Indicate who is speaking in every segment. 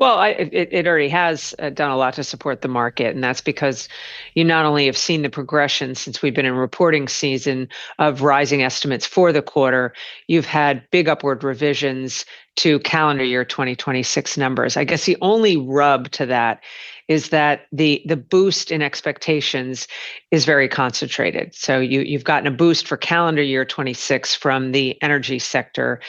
Speaker 1: Well, it already has done a lot to support the market, and that's because you not only have seen the progression since we've been in reporting season of rising estimates for the quarter, you've had big upward revisions to calendar year 2026 numbers. I guess the only rub to that is that the boost in expectations is very concentrated. So you've gotten a boost for calendar year 26 from the energy sector,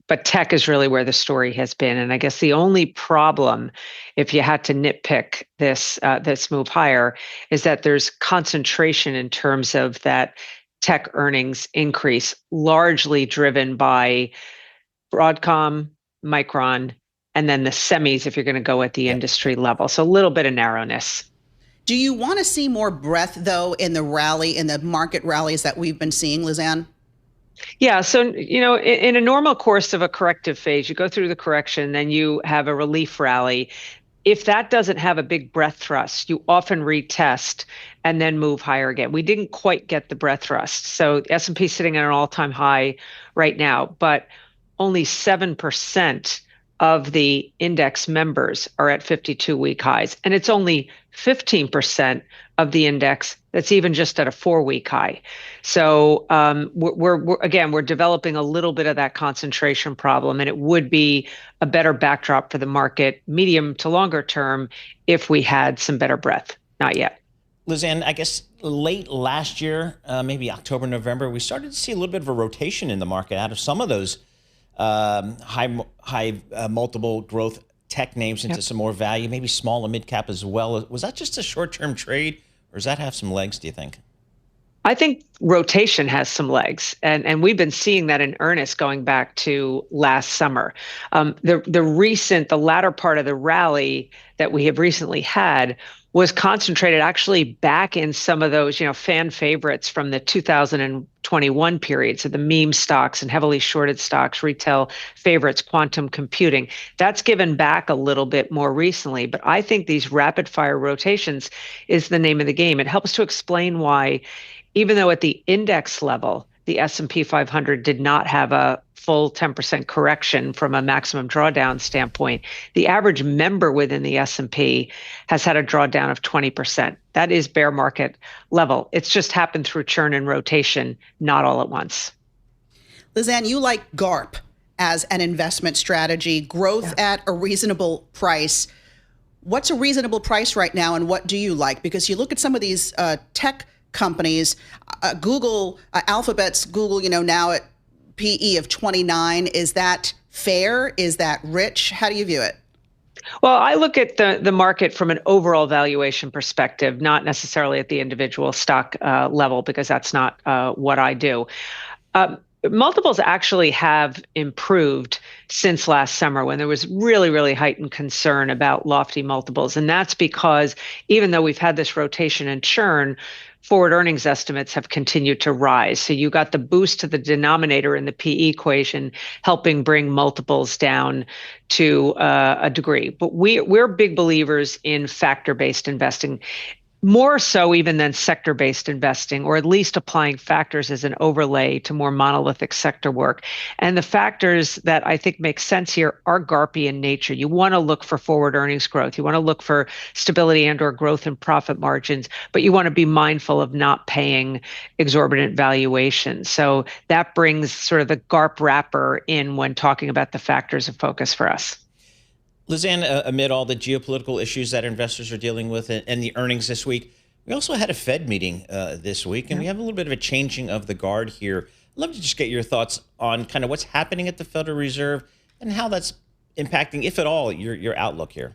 Speaker 1: but tech is really where the story has been. And I guess the only problem, if you had to nitpick this move higher, is that there's concentration in terms of that tech earnings increase, largely driven by Broadcom, Micron, and then the semis if you're going to go at the industry level. So a little bit of narrowness.
Speaker 2: Do you want to see more breadth, though, in the rally, in the market rallies that we've been seeing, Lizanne?
Speaker 1: Yeah. So, in a normal course of a corrective phase, you go through the correction, then you have a relief rally. If that doesn't have a big breadth thrust, you often retest and then move higher again. We didn't quite get the breadth thrust. So the S&P sitting at an all-time high right now, but only 7% of the index members are at 52-week highs. And it's only 15% of the index that's even just at a 4-week high. So we're developing a little bit of that concentration problem, and it would be a better backdrop for the market, medium to longer term, if we had some better breadth. Not yet.
Speaker 3: Lizanne, I guess late last year, maybe October, November, we started to see a little bit of a rotation in the market out of some of those high multiple growth tech names into some more value, maybe small and mid cap as well. Was that just a short-term trade, or does that have some legs, do you think?
Speaker 1: I think rotation has some legs, and we've been seeing that in earnest going back to last summer. The latter part of the rally that we have recently had was concentrated actually back in some of those, fan favorites from the 2021 period. So the meme stocks and heavily shorted stocks, retail favorites, quantum computing. That's given back a little bit more recently. But I think these rapid fire rotations is the name of the game. It helps to explain why, even though at the index level, the S&P 500 did not have a full 10% correction from a maximum drawdown standpoint, the average member within the S&P has had a drawdown of 20%. That is bear market level. It's just happened through churn and rotation, not all at once.
Speaker 2: Lizanne, you like GARP as an investment strategy, growth at a reasonable price. What's a reasonable price right now, and what do you like? Because you look at some of these tech companies, Google, Alphabet's Google, now at PE of 29. Is that fair? Is that rich? How do you view it?
Speaker 1: Well, I look at the market from an overall valuation perspective, not necessarily at the individual stock level, because that's not what I do. Multiples actually have improved since last summer, when there was really, really heightened concern about lofty multiples. And that's because even though we've had this rotation and churn, forward earnings estimates have continued to rise. So you got the boost to the denominator in the PE equation, helping bring multiples down to a degree. But we're big believers in factor-based investing, more so even than sector-based investing, or at least applying factors as an overlay to more monolithic sector work. And the factors that I think make sense here are GARPy in nature. You want to look for forward earnings growth. You want to look for stability and or growth in profit margins, but you want to be mindful of not paying exorbitant valuations. So that brings sort of the GARP wrapper in when talking about the factors of focus for us.
Speaker 3: Lizanne, amid all the geopolitical issues that investors are dealing with and the earnings this week, we also had a Fed meeting this week, and we have a little bit of a changing of the guard here. I'd love to just get your thoughts on kind of what's happening at the Federal Reserve and how that's impacting, if at all, your outlook here.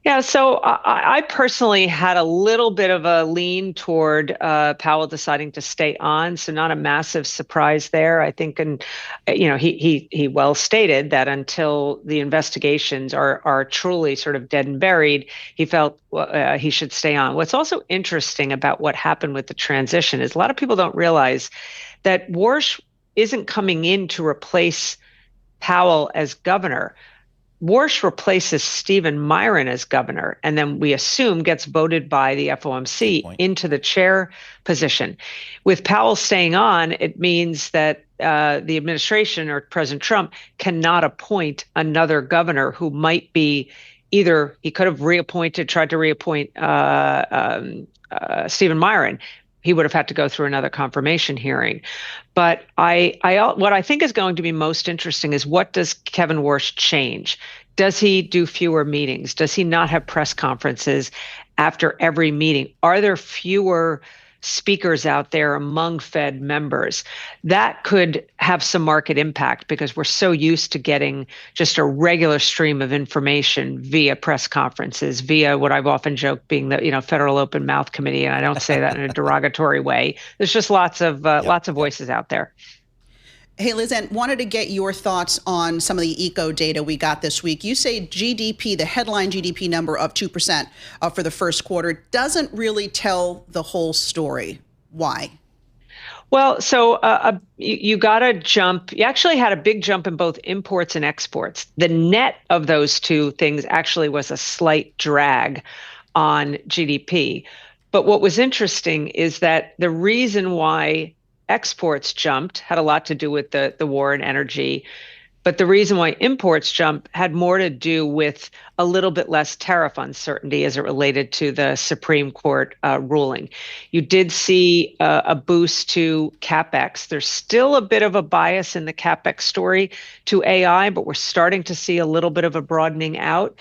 Speaker 1: Yeah, so I personally had a little bit of a lean toward Powell deciding to stay on, so not a massive surprise there. I think, and he well stated that until the investigations are truly sort of dead and buried, he felt he should stay on. What's also interesting about what happened with the transition is a lot of people don't realize that Warsh isn't coming in to replace Powell as governor. Warsh replaces Stephen Myron as governor, and then we assume gets voted by the FOMC into the chair position. With Powell staying on, it means that the administration or President Trump cannot appoint another governor who might be either he could have tried to reappoint Stephen Myron. He would have had to go through another confirmation hearing. But what I think is going to be most interesting is what does Kevin Warsh change? Does he do fewer meetings? Does he not have press conferences after every meeting? Are there fewer speakers out there among Fed members? That could have some market impact because we're so used to getting just a regular stream of information via press conferences, via what I've often joked being the Federal Open Mouth Committee, and I don't say that in a derogatory way. There's just lots of voices out there.
Speaker 2: Hey, Liz Ann, wanted to get your thoughts on some of the eco data we got this week. You say GDP, the headline GDP number of 2% for the first quarter, doesn't really tell the whole story. Why?
Speaker 1: Well, so you got a jump. You actually had a big jump in both imports and exports. The net of those two things actually was a slight drag on GDP. But what was interesting is that the reason why exports jumped had a lot to do with the war and energy. But the reason why imports jumped had more to do with a little bit less tariff uncertainty as it related to the Supreme Court ruling. You did see a boost to CapEx. There's still a bit of a bias in the CapEx story to AI, but we're starting to see a little bit of a broadening out.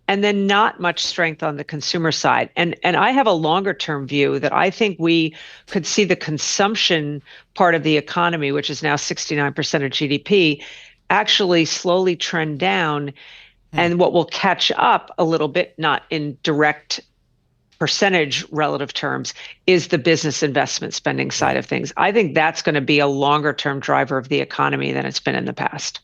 Speaker 1: And then not much strength on the consumer side. And I have a longer term view that I think we could see the consumption part of the economy, which is now 69% of GDP, actually slowly trend down. And what will catch up a little bit, not in direct percentage relative terms, is the business investment spending side of things. I think that's going to be a longer term driver of the economy than it's been in the past.